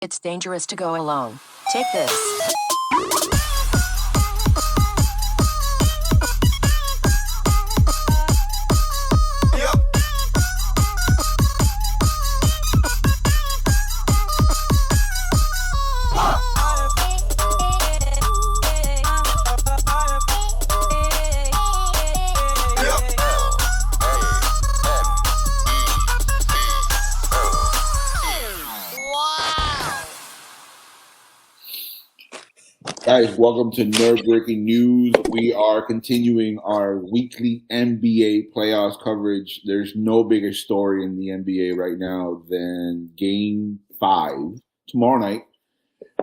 It's dangerous to go alone. Take this. Guys, welcome to Nerd Breaking News. We are continuing our weekly NBA playoffs coverage. There's no bigger story in the NBA right now than Game 5 tomorrow night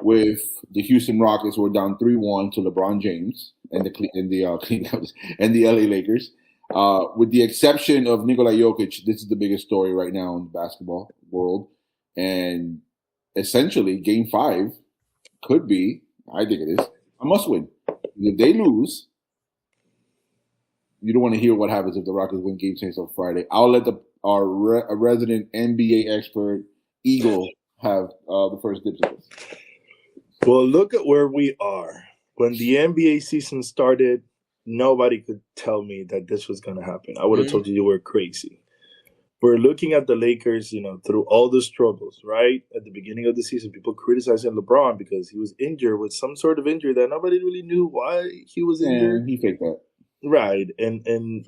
with the Houston Rockets, who are down 3-1 to LeBron James and the LA Lakers. With the exception of Nikola Jokic, this is the biggest story right now in the basketball world. And essentially, Game 5 could be, I think it is, a must-win. If they lose, you don't want to hear what happens if the Rockets win Game 6 on Friday. I'll let our resident NBA expert, Eagle, have the first dibs of this. Well, look at where we are. When the NBA season started, nobody could tell me that this was going to happen. I would have told you were crazy. We're looking at the Lakers, through all the struggles, right? At the beginning of the season, people criticizing LeBron because he was injured with some sort of injury that nobody really knew why he was injured. And he faked that. Right. And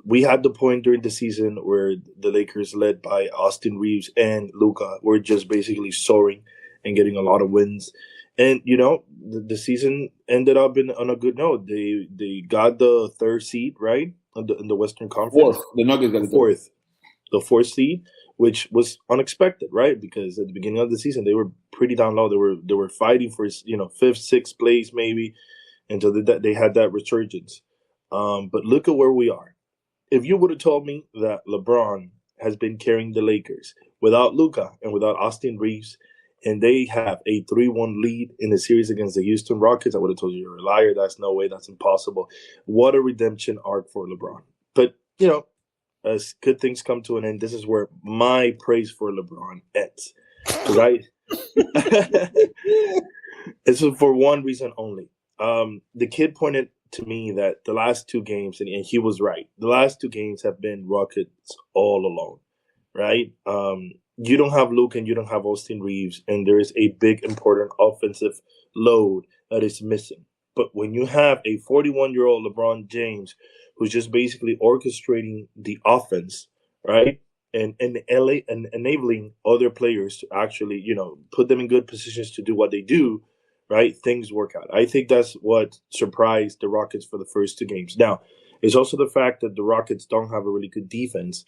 we had the point during the season where the Lakers, led by Austin Reeves and Luka, were just basically soaring and getting a lot of wins. And, the season ended up on a good note. They got the third seed, right, in the Western Conference. Fourth. The Nuggets got the fourth seed, which was unexpected, right? Because at the beginning of the season, they were pretty down low. They were fighting for fifth, sixth place maybe until they had that resurgence. But look at where we are. If you would have told me that LeBron has been carrying the Lakers without Luka and without Austin Reeves, and they have a 3-1 lead in the series against the Houston Rockets, I would have told you you're a liar. That's no way. That's impossible. What a redemption arc for LeBron. But, as good things come to an end, this is where my praise for LeBron ends. Right? This is for one reason only. The kid pointed to me that the last two games, and he was right, the last two games have been Rockets all alone. Right? You don't have Luke and you don't have Austin Reeves, and there is a big, important offensive load that is missing. But when you have a 41-year-old LeBron James who's just basically orchestrating the offense, right, and enabling other players to actually, put them in good positions to do what they do, right, things work out. I think that's what surprised the Rockets for the first two games. Now, it's also the fact that the Rockets don't have a really good defense,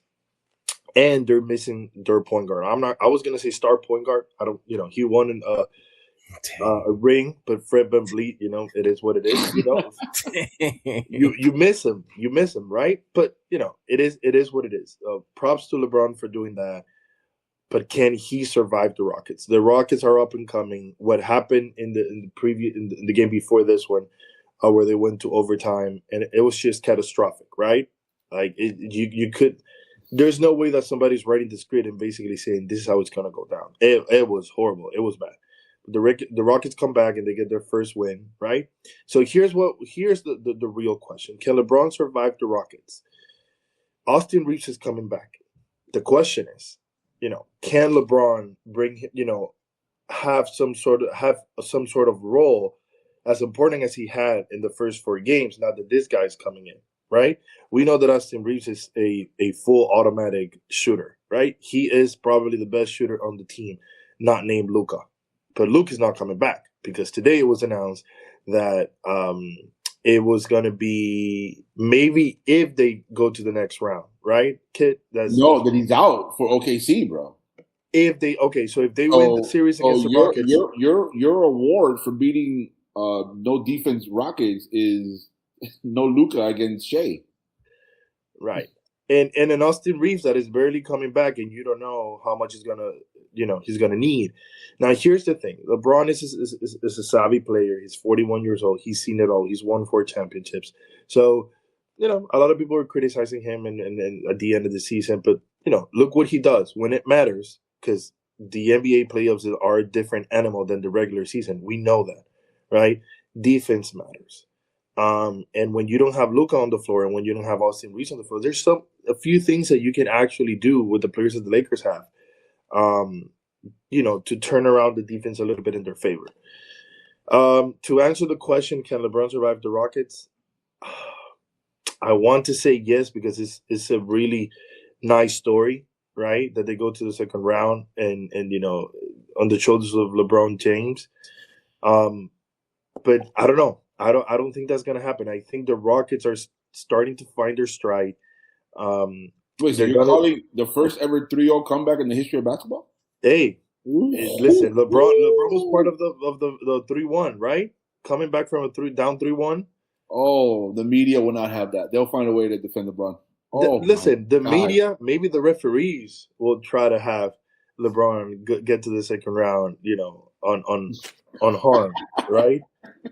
and they're missing their point guard. I was gonna say star point guard. I don't. He won a ring, but Fred VanVleet. It is what it is. You miss him. You miss him, right? But it is what it is. Props to LeBron for doing that. But can he survive the Rockets? The Rockets are up and coming. What happened in the game before this one, where they went to overtime, and it was just catastrophic, right? Like you could. There's no way that somebody's writing the script and basically saying this is how it's gonna go down. It was horrible. It was bad. The Rockets come back and they get their first win, right? So here's the real question: can LeBron survive the Rockets? Austin Reeves is coming back. The question is, can LeBron have some sort of role as important as he had in the first four games? Now that this guy's coming in. Right? We know that Austin Reeves is a full automatic shooter, right? He is probably the best shooter on the team, not named Luka. But Luka is not coming back because today it was announced that it was going to be maybe if they go to the next round, right, Kit? That he's out for OKC, bro. If they win the series against the Rockets, your award for beating no defense Rockets is no Luka against Shea. Right. And an Austin Reeves that is barely coming back, and you don't know how much he's gonna need. Now here's the thing: LeBron is a savvy player. He's 41 years old. He's seen it all. He's won 4 championships. So, a lot of people are criticizing him and at the end of the season, but look what he does when it matters, because the NBA playoffs are a different animal than the regular season. We know that, right? Defense matters. And when you don't have Luka on the floor and when you don't have Austin Reeves on the floor, there's a few things that you can actually do with the players that the Lakers have, to turn around the defense a little bit in their favor. To answer the question, can LeBron survive the Rockets? I want to say yes, because it's a really nice story, right? That they go to the second round and on the shoulders of LeBron James. But I don't know. I don't think that's gonna happen. I think the Rockets are starting to find their stride. Wait, so you're calling the first ever 3-0 comeback in the history of basketball? Hey, listen, LeBron was part of the 3-1, right? Coming back from down 3-1. Oh, the media will not have that. They'll find a way to defend LeBron. The media, maybe the referees will try to have LeBron get to the second round, unharmed, right?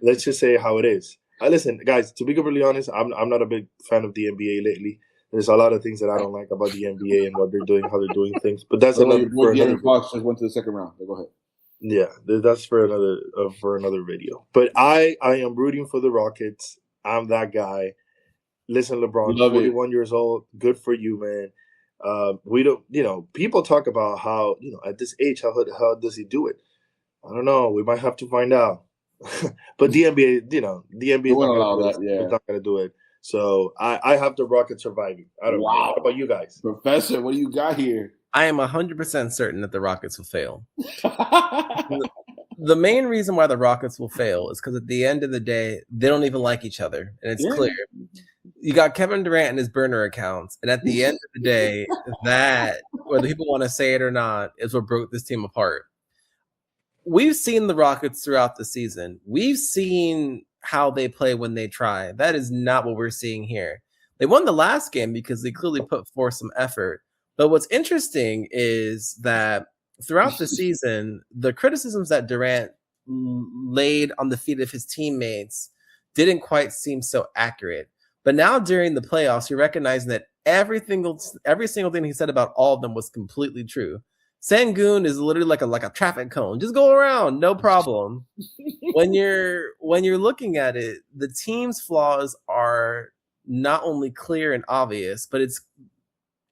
Let's just say how it is. Listen, guys, to be completely honest, I'm not a big fan of the NBA lately. There's a lot of things that I don't like about the NBA and what they're doing, how they're doing things. But that's another. Fox just went to the second round. Go ahead. Yeah, that's for another video. But I am rooting for the Rockets. I'm that guy. Listen, LeBron, 41 years old. Good for you, man. We don't, people talk about how, at this age, how does he do it? I don't know. We might have to find out. But the NBA, the NBA is not going to do it. So I have the Rockets surviving. I don't know. How about you guys? Professor, what do you got here? I am 100% certain that the Rockets will fail. The main reason why the Rockets will fail is because at the end of the day, they don't even like each other. And it's clear. You got Kevin Durant and his burner accounts. And at the end of the day, that, whether people want to say it or not, is what broke this team apart. We've seen the Rockets throughout the season. We've seen how they play when they try. That is not what we're seeing here. They won the last game because they clearly put forth some effort. But what's interesting is that throughout the season, the criticisms that Durant laid on the feet of his teammates didn't quite seem so accurate. But now during the playoffs, you're recognizing that every single thing he said about all of them was completely true. Sengun is literally like a traffic cone. Just go around, no problem. When you're looking at it, the team's flaws are not only clear and obvious, but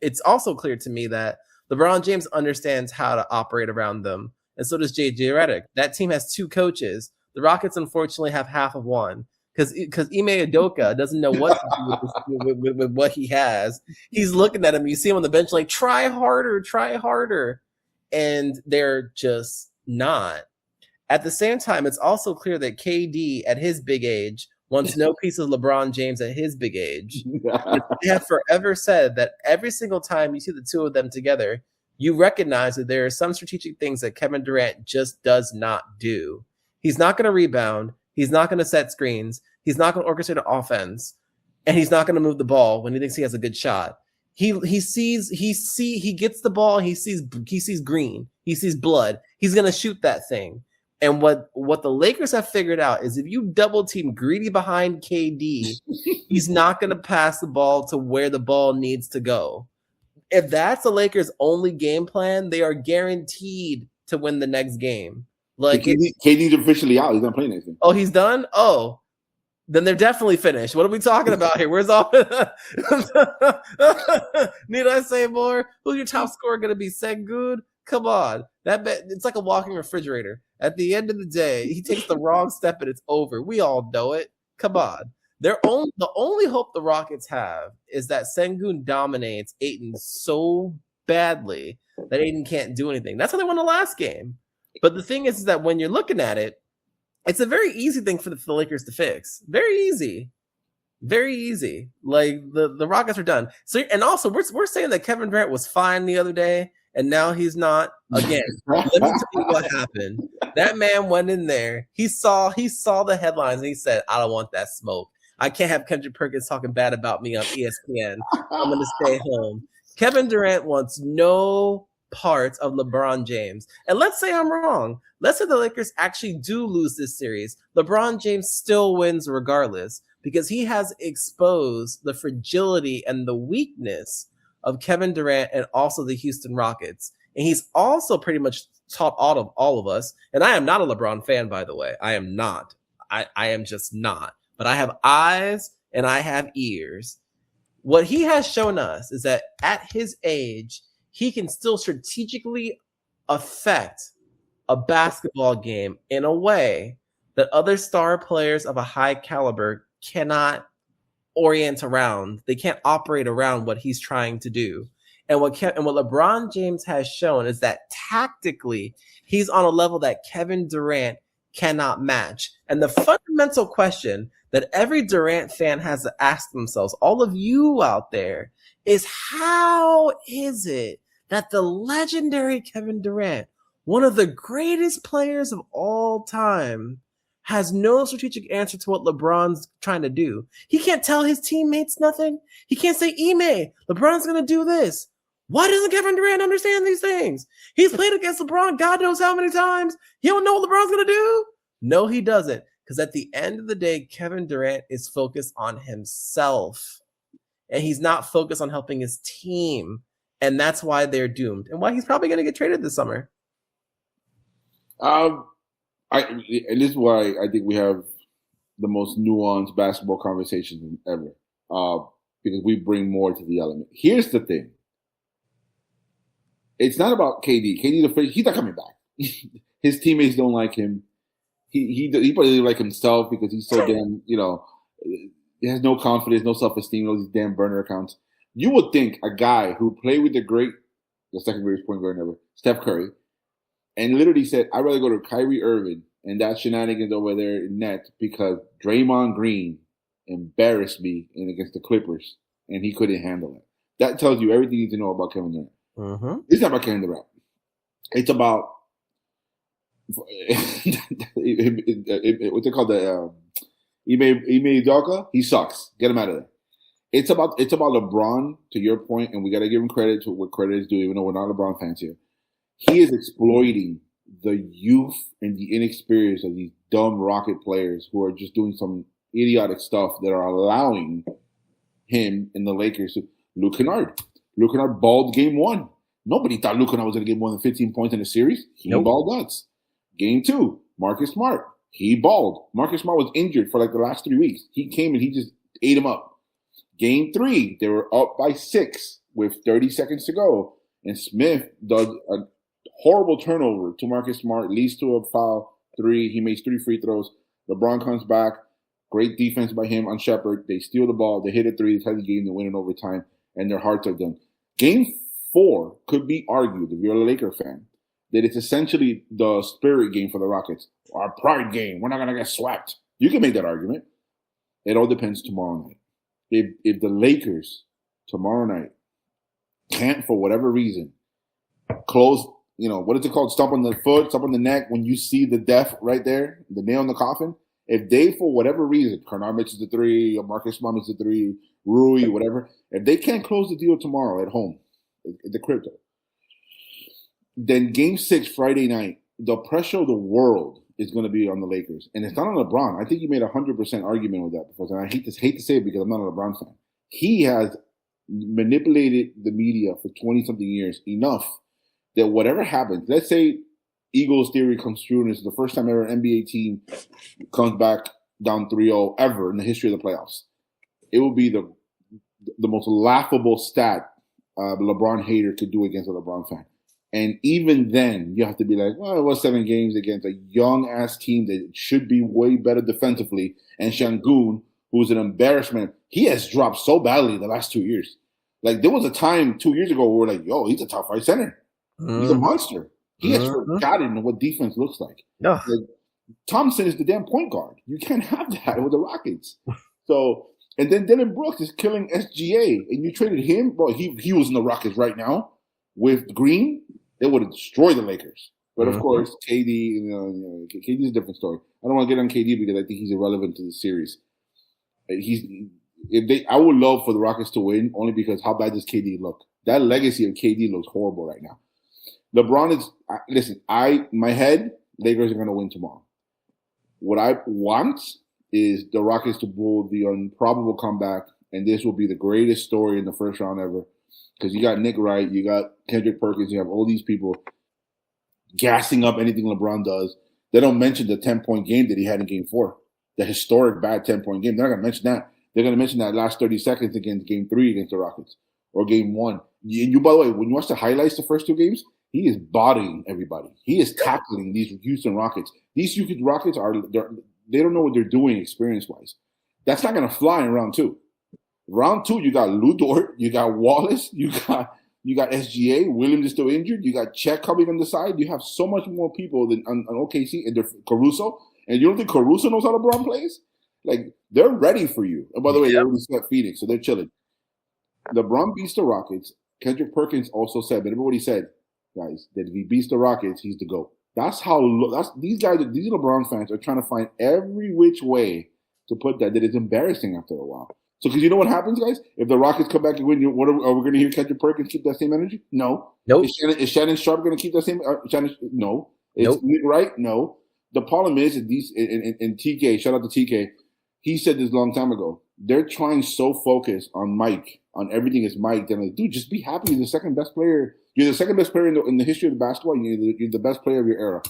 it's also clear to me that LeBron James understands how to operate around them, and so does JJ Redick. That team has two coaches. The Rockets, unfortunately, have half of one because Ime Udoka doesn't know what to do with what he has. He's looking at him. You see him on the bench like, try harder. And they're just not. At the same time, it's also clear that KD, at his big age, wants no piece of LeBron James at his big age. They have forever said that every single time you see the two of them together, you recognize that there are some strategic things that Kevin Durant just does not do. He's not going to rebound. He's not going to set screens. He's not going to orchestrate an offense. And he's not going to move the ball when he thinks he has a good shot. He gets the ball. He sees green. He sees blood. He's going to shoot that thing. And what the Lakers have figured out is if you double team greedy behind KD, he's not going to pass the ball to where the ball needs to go. If that's the Lakers' only game plan, they are guaranteed to win the next game. Like KD's officially out. He's not playing anything. Oh, he's done? Oh. Then they're definitely finished. What are we talking about here? Where's all? Need I say more? Who's your top scorer going to be? Sengun? Come on. It's like a walking refrigerator. At the end of the day, he takes the wrong step and it's over. We all know it. Come on. The only hope the Rockets have is that Sengun dominates Ayton so badly that Ayton can't do anything. That's how they won the last game. But the thing is that when you're looking at it, it's a very easy thing for the Lakers to fix. Very easy. Very easy. Like the Rockets are done. So, and also we're saying that Kevin Durant was fine the other day and now he's not. Again, let me tell you what happened. That man went in there. He saw the headlines and he said, I don't want that smoke. I can't have Kendrick Perkins talking bad about me on ESPN. I'm going to stay home. Kevin Durant wants no parts of LeBron James. And let's say I'm wrong. Let's say the Lakers actually do lose this series. LeBron James still wins regardless because he has exposed the fragility and the weakness of Kevin Durant and also the Houston Rockets. And he's also pretty much taught all of us, and I am not a LeBron fan, by the way. I am not. I am just not. But I have eyes and I have ears. What he has shown us is that at his age, he can still strategically affect a basketball game in a way that other star players of a high caliber cannot orient around. They can't operate around what he's trying to do. And what LeBron James has shown is that tactically, he's on a level that Kevin Durant cannot match. And the fundamental question that every Durant fan has to ask themselves, all of you out there, is how is it that the legendary Kevin Durant, one of the greatest players of all time, has no strategic answer to what LeBron's trying to do? He can't tell his teammates nothing. He can't say, Ime, LeBron's going to do this. Why doesn't Kevin Durant understand these things? He's played against LeBron God knows how many times. He don't know what LeBron's going to do? No, he doesn't. Because at the end of the day, Kevin Durant is focused on himself. And he's not focused on helping his team. And that's why they're doomed. And why he's probably going to get traded this summer. And this is why I think we have the most nuanced basketball conversations ever. Because we bring more to the element. Here's the thing. It's not about KD. He's not coming back. His teammates don't like him. He probably doesn't like himself because he's so damn, he has no confidence, no self-esteem, all these damn burner accounts. You would think a guy who played with the second greatest point guard ever, Steph Curry, and literally said, I'd rather go to Kyrie Irving and that shenanigans over there in net because Draymond Green embarrassed me against the Clippers and he couldn't handle it. That tells you everything you need to know about Kevin Durant. Mm-hmm. It's not about Kevin Durant. It's about what's it called? Ime Udoka. He sucks. Get him out of there. It's about LeBron. To your point, and we got to give him credit to what credit is due, even though we're not LeBron fans here. He is exploiting the youth and the inexperience of these dumb Rocket players who are just doing some idiotic stuff that are allowing him and the Lakers to. Luke Kennard balled game 1. Nobody thought Luke Kennard was going to get more than 15 points in a series. He balled nuts. Game 2, Marcus Smart. He balled. Marcus Smart was injured for like the last 3 weeks. He came and he just ate him up. Game 3, they were up by 6 with 30 seconds to go. And Smith does a horrible turnover to Marcus Smart, leads to a foul 3. He makes 3 free throws. LeBron comes back. Great defense by him on Shepard. They steal the ball. They hit a 3. They tie the game. They win in overtime. And their hearts are done. Game 4 could be argued, if you're a Laker fan, that it's essentially the spirit game for the Rockets. Our pride game. We're not going to get swept. You can make that argument. It all depends tomorrow night. If the Lakers tomorrow night can't, for whatever reason, close, what is it called? Stomp on the foot, stomp on the neck when you see the death right there, the nail in the coffin. If they, for whatever reason, Kennard misses the 3, or Marcus Smart misses the 3, Rui, whatever, if they can't close the deal tomorrow at home, at the crypto, then Game 6 Friday night, the pressure of the world is going to be on the Lakers, and it's not on LeBron. I think you made 100% argument with that before, and I hate to say it because I'm not a LeBron fan. He has manipulated the media for 20-something years enough that whatever happens, let's say Eagles theory comes true, and it's the first time ever an NBA team comes back down 3-0 ever in the history of the playoffs. It will be the most laughable stat a LeBron hater could do against a LeBron fan. And even then, you have to be like, well, it was 7 games against a young-ass team that should be way better defensively. And Şengün, who's an embarrassment, he has dropped so badly the last 2 years. Like, there was a time 2 years ago where we're like, yo, he's a top 5 center. He's a monster. He has forgotten what defense looks like. Like. Thompson is the damn point guard. You can't have that with the Rockets. So, and then Dylan Brooks is killing SGA, and you traded him. Bro, he was in the Rockets right now with Green. They would have destroyed the Lakers. But of course, KD, KD is a different story. I don't want to get on KD because I think he's irrelevant to the series. I would love for the Rockets to win only because how bad does KD look? That legacy of KD looks horrible right now. LeBron is listen. My head, Lakers are going to win tomorrow. What I want is the Rockets to pull the improbable comeback, and this will be the greatest story in the first round ever. because you got Nick Wright, you got Kendrick Perkins, you have all these people gassing up anything LeBron does. They don't mention the 10-point game that he had in Game 4, the historic bad 10-point game. They're not going to mention that. They're going to mention that last 30 seconds against Game 3 against the Rockets or Game 1. You, by the way, when you watch the highlights the first two games, he is bodying everybody. He is tackling these Houston Rockets. These Houston Rockets they don't know what they're doing experience-wise. That's not going to fly in round 2. Round 2, you got Lou Dort, you got Wallace, you got SGA. Williams is still injured. You got Chet coming on the side. You have so much more people than on OKC and Caruso. And you don't think Caruso knows how LeBron plays? Like, they're ready for you. And by the way, they already swept Phoenix, so they're chilling. LeBron beats the Rockets. Kendrick Perkins also said, but everybody said, guys, that if he beats the Rockets, he's the GOAT. These LeBron fans are trying to find every which way to put that it's embarrassing after a while. So, because you know what happens, guys? If the Rockets come back and win, are we going to hear Kendrick Perkins keep that same energy? No. Nope. Is Shannon Sharp going to keep that same? No. Is Nick Wright? No. The problem is that these and TK, shout out to TK, he said this a long time ago. They're trying so focused on Mike, on everything is Mike. They're like, dude, just be happy. You're the second best player. You're the second best player in the history of the basketball. You're the best player of your era.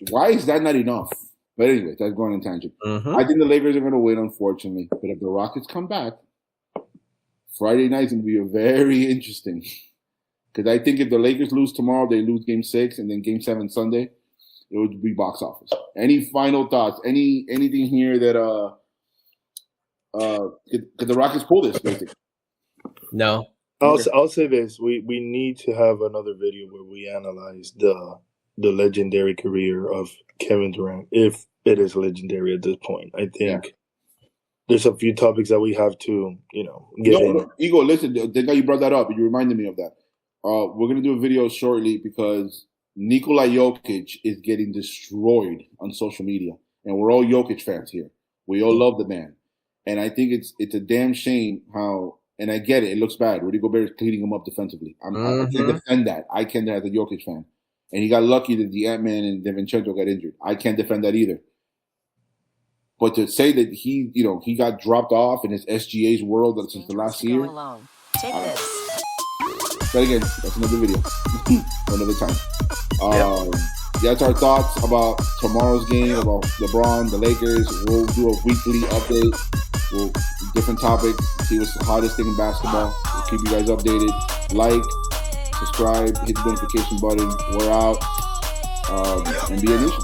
Why is that not enough? But anyway, that's going on tangent. Mm-hmm. I think the Lakers are going to win, unfortunately. But if the Rockets come back, Friday night is going to be very interesting. Because I think if the Lakers lose tomorrow, they lose Game 6 and then Game 7 Sunday, it would be box office. Any final thoughts? Anything here that could the Rockets pull this, basically? No. I'll say this: we need to have another video where we analyze the legendary career of Kevin Durant, if it is legendary at this point. I think there's a few topics that we have to, get in. Ego, listen, thank God you brought that up. You reminded me of that. We're going to do a video shortly because Nikola Jokic is getting destroyed on social media. And we're all Jokic fans here. We all love the man. And I think it's a damn shame how, and I get it, it looks bad. Rudy Gobert is cleaning him up defensively. I can defend that. I can as a Jokic fan. And he got lucky that the Ant-Man and DiVincenzo got injured. I can't defend that either. But to say that he got dropped off in his SGA's world since the last year. Take this. But again, that's another video for another time. That's our thoughts about tomorrow's game, about LeBron, the Lakers. We'll do a weekly update. Different topic, see what's the hottest thing in basketball. We'll keep you guys updated. Like, subscribe, hit the notification button. We're out. NBA Nation.